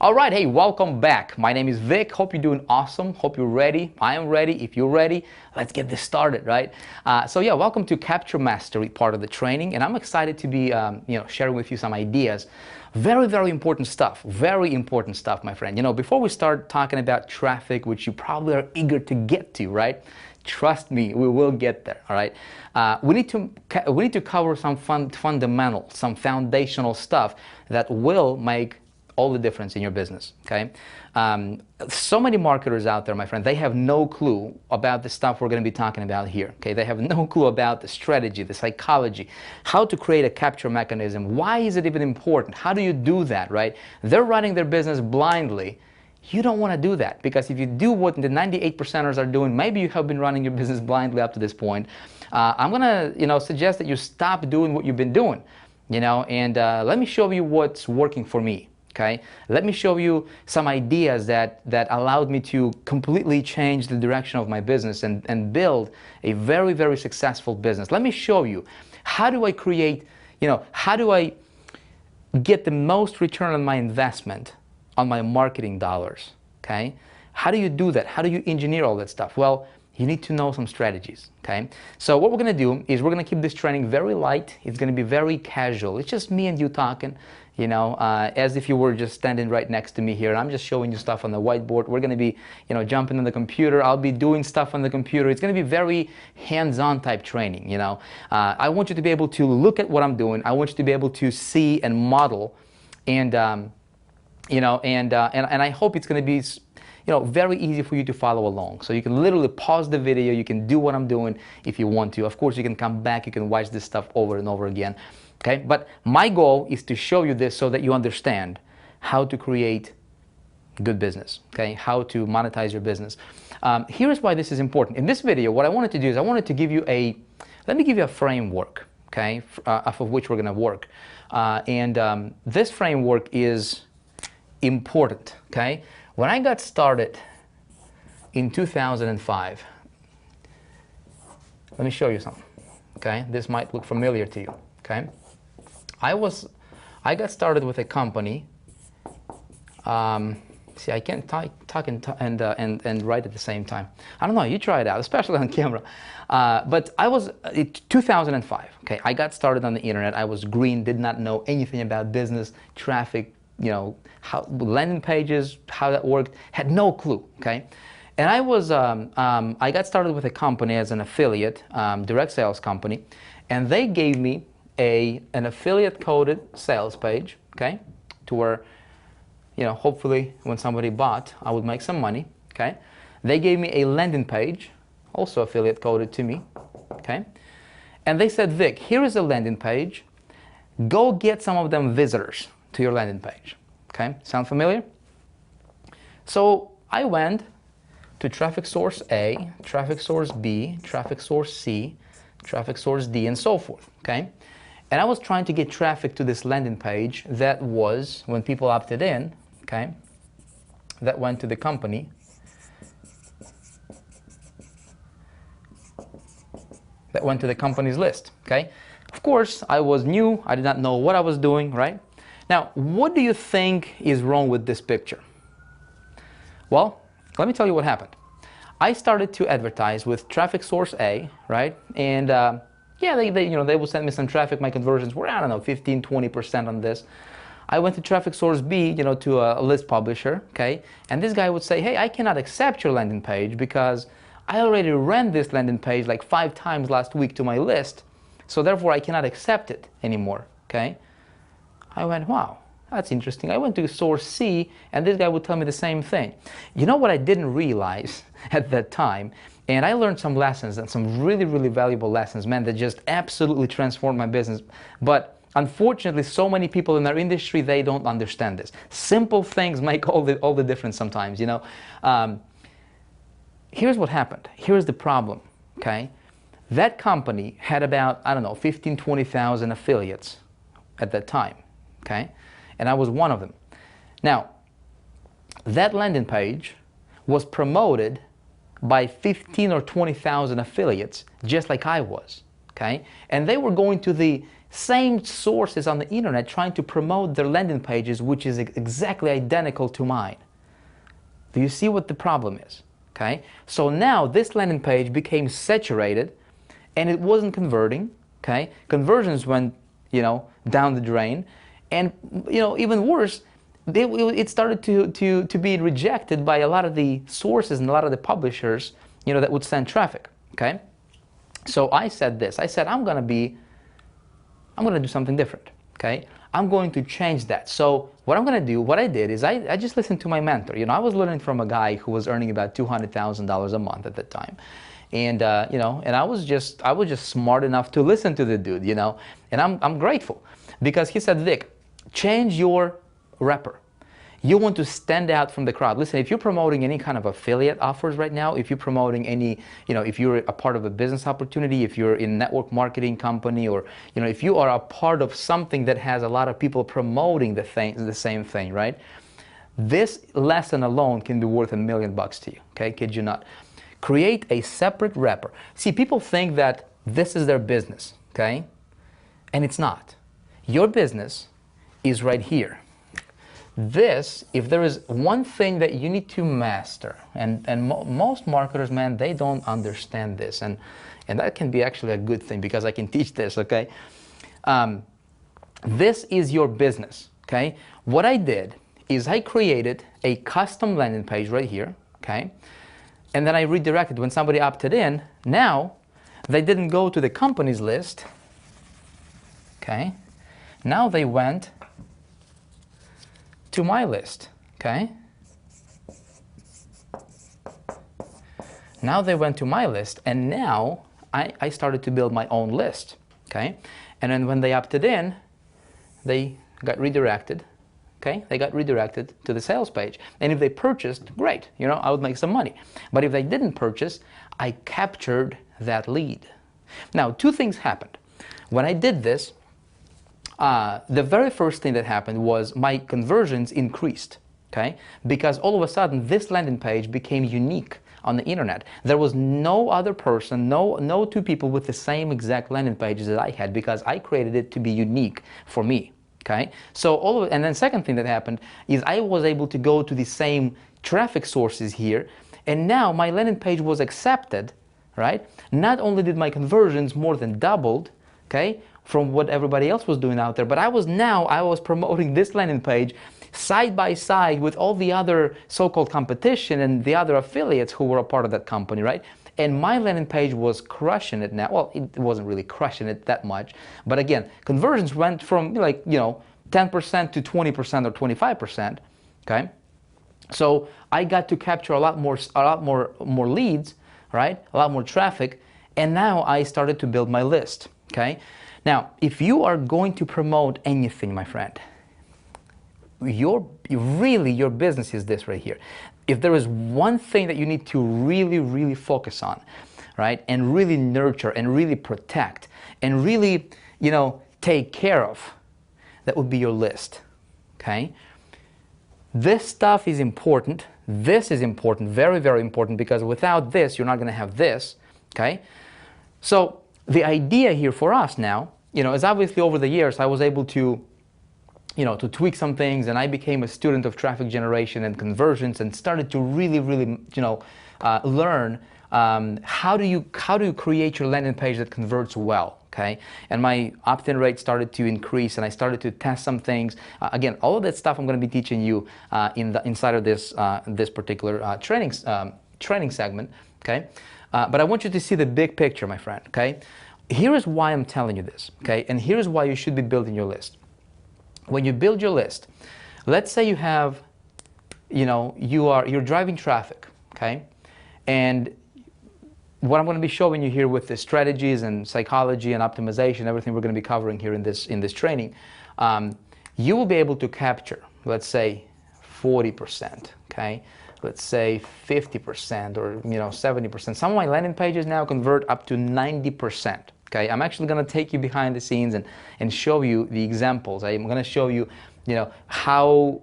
All right, hey, welcome back. My name is Vic. Hope you're doing awesome. Hope you're ready. I am ready. If you're ready, let's get this started, right? So yeah, welcome to Capture Mastery, part of the training, and I'm excited to be, sharing with you some ideas. Very, very important stuff. Very important stuff, my friend. Before we start talking about traffic, which you probably are eager to get to, right? Trust me, we will get there. All right. We need to cover some fundamental, some foundational stuff that will make all the difference in your business, okay? So many marketers out there, my friend, they have no clue about the stuff we're going to be talking about here, okay? They have no clue about the strategy, the psychology, how to create a capture mechanism. Why is it even important? How do you do that, right? They're running their business blindly. You don't want to do that, because if you do what the 98%ers are doing, maybe you have been running your business blindly up to this point. I'm going to, suggest that you stop doing what you've been doing, and let me show you what's working for me. Okay, let me show you some ideas that allowed me to completely change the direction of my business and build a very, very successful business. Let me show you, how do I create, how do I get the most return on my investment on my marketing dollars, okay? How do you do that? How do you engineer all that stuff? Well, you need to know some strategies, okay? So what we're gonna do is we're gonna keep this training very light. It's gonna be very casual. It's just me and you talking, as if you were just standing right next to me here. And I'm just showing you stuff on the whiteboard. We're gonna be, jumping on the computer. I'll be doing stuff on the computer. It's gonna be very hands-on type training, I want you to be able to look at what I'm doing. I want you to be able to see and model, and I hope it's gonna be very easy for you to follow along. So you can literally pause the video, you can do what I'm doing if you want to. Of course, you can come back, you can watch this stuff over and over again, okay? But my goal is to show you this so that you understand how to create good business, okay? How to monetize your business. Here's why this is important. In this video, what I wanted to do is I wanted to give you let me give you a framework, okay, off of which we're gonna work. This framework is important, okay? When I got started in 2005, let me show you something, okay? This might look familiar to you, okay? I got started with a company. See, I can't talk and write at the same time. I don't know, you try it out, especially on camera. But I was, 2005, okay? I got started on the internet. I was green, did not know anything about business, traffic, how landing pages, how that worked, had no clue, okay? And I got started with a company as an affiliate, direct sales company, and they gave me an affiliate coded sales page, okay, to where, hopefully when somebody bought, I would make some money, okay? They gave me a landing page, also affiliate coded to me, okay? And they said, Vic, here is a landing page, go get some of them visitors to your landing page, okay? Sound familiar? So I went to traffic source A, traffic source B, traffic source C, traffic source D, and so forth, okay? And I was trying to get traffic to this landing page that was, when people opted in, okay, that went to the company, that went to the company's list, okay? Of course, I was new, I did not know what I was doing, right? Now, what do you think is wrong with this picture? Well, let me tell you what happened. I started to advertise with traffic source A, right? And yeah, they would send me some traffic. My conversions were, I don't know, 15, 20% on this. I went to traffic source B, to a list publisher, okay? And this guy would say, hey, I cannot accept your landing page because I already ran this landing page like 5 times last week to my list. So therefore, I cannot accept it anymore, okay? I went, wow, that's interesting. I went to source C, and this guy would tell me the same thing. You know what I didn't realize at that time? And I learned some lessons, and some really, really valuable lessons, man, that just absolutely transformed my business. But unfortunately, so many people in our industry, they don't understand this. Simple things make all the difference sometimes, Here's what happened. Here's the problem, okay? That company had about, I don't know, 15, 20,000 affiliates at that time. Okay, and I was one of them. Now, that landing page was promoted by 15 or 20,000 affiliates, just like I was, okay? And they were going to the same sources on the internet trying to promote their landing pages, which is exactly identical to mine. Do you see what the problem is? Okay, so now this landing page became saturated and it wasn't converting. Okay, conversions went, down the drain, and even worse, it started to be rejected by a lot of the sources and a lot of the publishers, that would send traffic. Okay, so I said this. I said I'm gonna do something different. Okay, I'm going to change that. So what I'm going to do, what I did is I just listened to my mentor. I was learning from a guy who was earning about $200,000 a month at that time. And, and I was just smart enough to listen to the dude, and I'm grateful because he said, Vic, change your wrapper. You want to stand out from the crowd. Listen, if you're promoting any kind of affiliate offers right now, if you're promoting any, if you're a part of a business opportunity, if you're in a network marketing company, or, if you are a part of something that has a lot of people promoting the same thing, right? This lesson alone can be worth $1 million to you, okay? Kid you not. Create a separate wrapper. See, people think that this is their business, okay? And it's not. Your business is right here. This, if there is one thing that you need to master, and most marketers, man, they don't understand this, and that can be actually a good thing because I can teach this, okay? This is your business, okay? What I did is I created a custom landing page right here, okay? And then I redirected. When somebody opted in, now they didn't go to the company's list, okay? Now they went to my list, okay? Now they went to my list, and now I started to build my own list, okay? And then when they opted in, they got redirected, okay? They got redirected to the sales page. And if they purchased, great, I would make some money. But if they didn't purchase, I captured that lead. Now, two things happened. When I did this, the very first thing that happened was my conversions increased, okay? Because all of a sudden, this landing page became unique on the internet. There was no other person, no two people with the same exact landing pages that I had, because I created it to be unique for me, okay? So and then second thing that happened is I was able to go to the same traffic sources here, and now my landing page was accepted, right? Not only did my conversions more than doubled, okay, from what everybody else was doing out there, but I was promoting this landing page side by side with all the other so-called competition and the other affiliates who were a part of that company, right? And my landing page was crushing it now. Well, it wasn't really crushing it that much, but again, conversions went from 10% to 20% or 25%, okay? So I got to capture a lot more leads, right? A lot more traffic, and now I started to build my list, okay? Now, if you are going to promote anything, my friend, your business is this right here. If there is one thing that you need to really, really focus on, right, and really nurture and really protect and really, take care of, that would be your list, okay? This stuff is important. This is important, very, very important, because without this, you're not going to have this, okay? So the idea here for us now, is obviously over the years, I was able to, to tweak some things, and I became a student of traffic generation and conversions, and started to really, really, learn how do you create your landing page that converts well, okay? And my opt-in rate started to increase, and I started to test some things. Again, all of that stuff I'm going to be teaching you inside of this particular training segment, okay? But I want you to see the big picture, my friend, okay? Here is why I'm telling you this, okay? And here is why you should be building your list. When you build your list, let's say you have, you're driving traffic, okay? And what I'm going to be showing you here with the strategies and psychology and optimization, everything we're going to be covering here in this training, you will be able to capture, let's say, 40%, okay? Let's say 50% or 70%. Some of my landing pages now convert up to 90%. Okay, I'm actually going to take you behind the scenes and show you the examples. I'm going to show you, how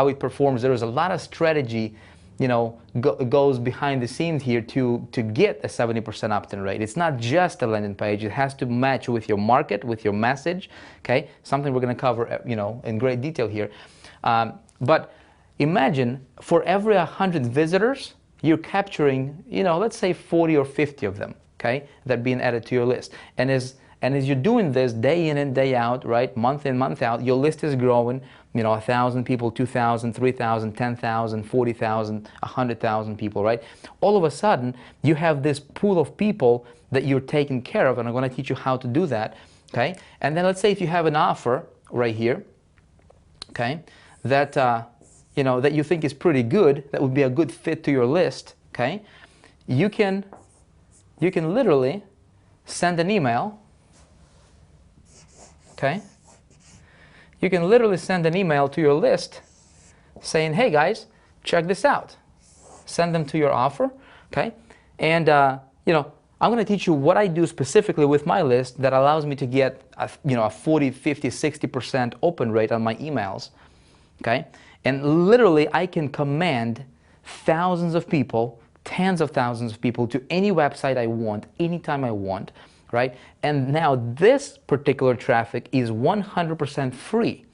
it performs. There is a lot of strategy goes behind the scenes here to get a 70% opt-in rate. It's not just a landing page. It has to match with your market, with your message. Okay, something we're going to cover, in great detail here. But imagine for every 100 visitors, you're capturing, let's say 40 or 50 of them. Okay, that are being added to your list. And as you're doing this day in and day out, right, month in, month out, your list is growing. 1,000 people, 2,000, 3,000, 10,000, 40,000, 100,000 people, right? All of a sudden, you have this pool of people that you're taking care of, and I'm going to teach you how to do that, okay? And then let's say if you have an offer right here, okay, that that you think is pretty good, that would be a good fit to your list, okay? You can literally send an email, okay? You can literally send an email to your list saying, hey guys, check this out. Send them to your offer, okay? And, I'm going to teach you what I do specifically with my list that allows me to get a 40, 50, 60% open rate on my emails, okay? And literally I can command thousands of people, tens of thousands of people to any website I want, anytime I want, right? And now this particular traffic is 100% free,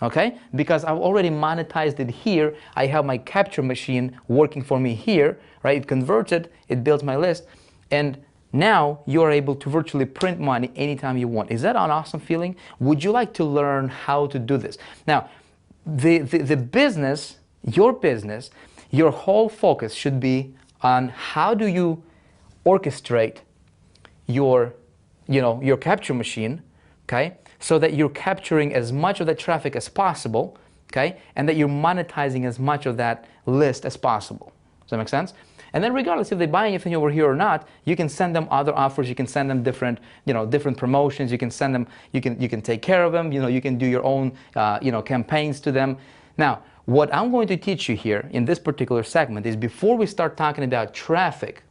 okay? Because I've already monetized it here. I have my capture machine working for me here, right? It converts it, it builds my list, and now you're able to virtually print money anytime you want. Is that an awesome feeling? Would you like to learn how to do this? Now, the business, your whole focus should be on how do you orchestrate your capture machine, okay, so that you're capturing as much of that traffic as possible, okay, and that you're monetizing as much of that list as possible. Does that make sense? And then regardless if they buy anything over here or not, you can send them other offers, you can send them different promotions, you can send them, you can take care of them, you can do your own, campaigns to them. Now, what I'm going to teach you here in this particular segment is before we start talking about traffic,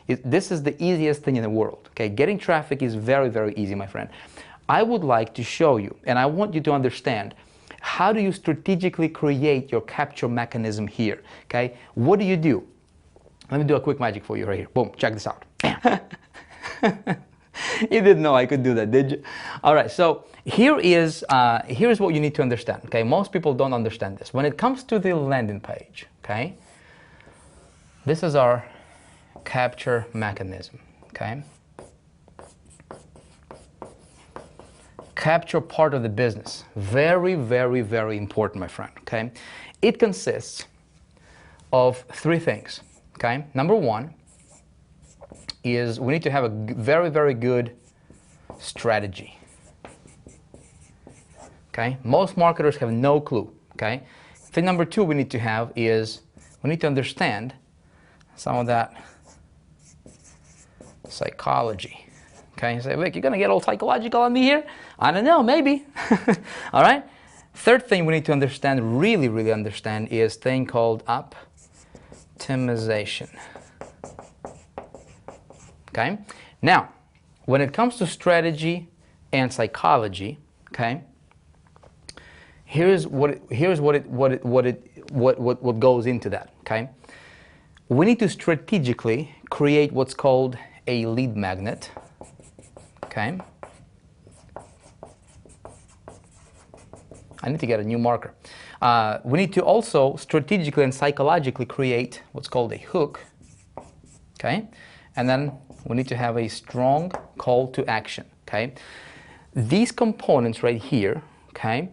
this is the easiest thing in the world, okay? Getting traffic is very, very easy, my friend. I would like to show you, and I want you to understand, how do you strategically create your capture mechanism here, okay? What do you do? Let me do a quick magic for you right here. Boom, check this out. You didn't know I could do that, did you? All right, so here's what you need to understand, okay? Most people don't understand this. When it comes to the landing page, okay? This is our capture mechanism, okay? Capture part of the business. Very, very, very important, my friend, okay? It consists of three things, okay? Number one is we need to have a very, very good strategy, okay? Most marketers have no clue, okay? Thing number two we need to have is we need to understand some of that psychology, okay? You say, Vic, you're gonna get all psychological on me here? I don't know, maybe. All right? Third thing we need to understand, really, really understand, is a thing called optimization. Okay? Now, when it comes to strategy and psychology, okay, here's what goes into that, okay? We need to strategically create what's called a lead magnet, okay? I need to get a new marker. We need to also strategically and psychologically create what's called a hook, okay? And then we need to have a strong call to action, okay? These components right here, okay,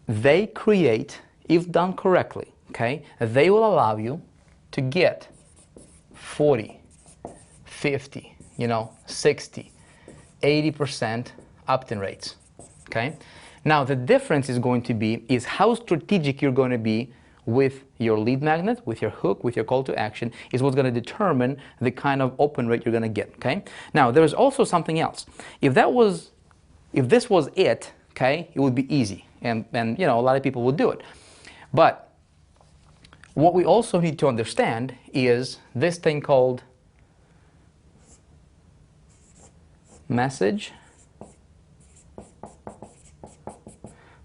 they create, if done correctly, okay, they will allow you to get 40, 50, 60, 80% opt-in rates, okay? Now, the difference is going to be is how strategic you're going to be with your lead magnet, with your hook, with your call to action, is what's going to determine the kind of open rate you're going to get, okay? Now, there's also something else. If this was it, okay, it would be easy, and a lot of people would do it. But what we also need to understand is this thing called message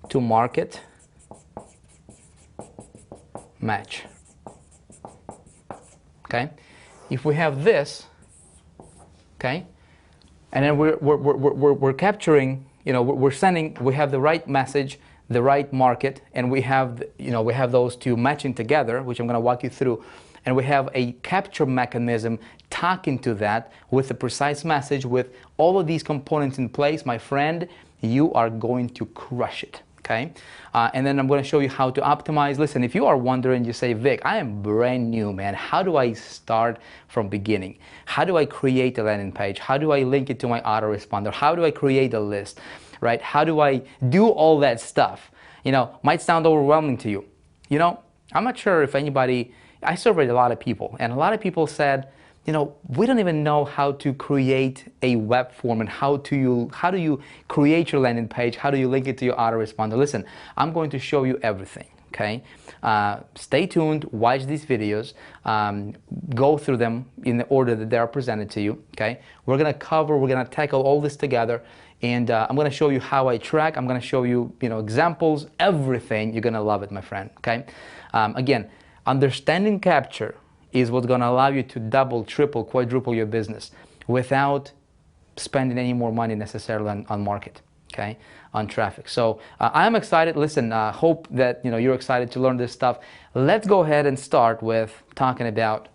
to market match. okay? If we have this, okay, and then we're capturing, you know, we're sending, we have the right message, the right market, and we have, you know, we have those two matching together, which I'm going to walk you through, and we have a capture mechanism talking to that with a precise message, with all of these components in place, my friend, you are going to crush it. Okay, and then I'm going to show you how to optimize. Listen, if you are wondering, you say, Vic, I am brand new, man. How do I start from beginning? How do I create a landing page? How do I link it to my autoresponder? How do I create a list, right? How do I do all that stuff? You know, might sound overwhelming to you. You know, I'm not sure if anybody, I surveyed a lot of people, and a lot of people said, you know, we don't even know how to create a web form, and how do you create your landing page? How do you link it to your autoresponder? Listen, I'm going to show you everything, okay? Stay tuned, watch these videos, go through them in the order that they are presented to you, okay? We're gonna tackle all this together, and I'm gonna show you how I track. I'm gonna show you, you know, examples, everything. You're gonna love it, my friend, okay? Again, understanding capture is what's going to allow you to double, triple, quadruple your business without spending any more money necessarily on market, okay, on traffic. So I'm excited. Listen, hope that, you know, you're excited to learn this stuff. Let's go ahead and start with talking about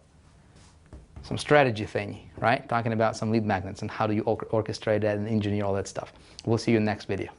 some strategy thingy, right? Talking about some lead magnets and how do you orchestrate that and engineer all that stuff. We'll see you in the next video.